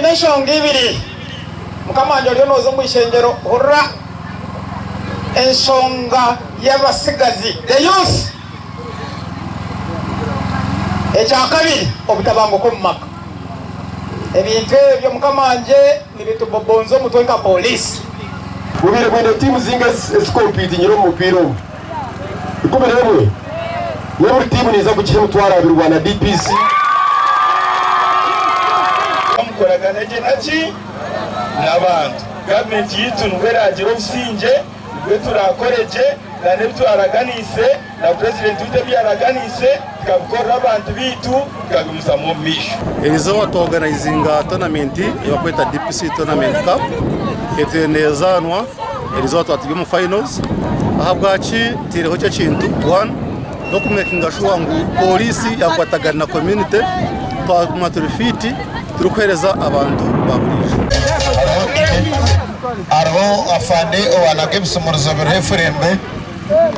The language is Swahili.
twine eshonga ibiri mukamanja lyo nozo mwishengero hurra ensonga y'abasigazi the youth ekyakabiri obutabanguko mu maka ebintu ebyo mukamanje nibitubobonza omutwe nka polisi bubire kwenda timu zinga esikompiti nyiro mupira omu ikumi n'emwe niyo buri timu niza gukina emitwaro abiri Rwanda DPC bamukoragana gye naki n'abantu gavumenti yitu nubweragira obusinge nibwe turakoregye kandi ebitwaraganise na purezidenti witu ebyaraganise tukabikorera abantu bitu tukabimusamu omu maisho. Erizo watuorganizinga tournament ebakweta DPC Tournament Cup etendezanwa erizo twatubye mu finals ahabwaki tireho cyo kintu one no kumekinga sure ngu polisi yakwatagana na community twa turifiti turukwereza abantu baburije arho afande owana Gibson Murzobere Frembe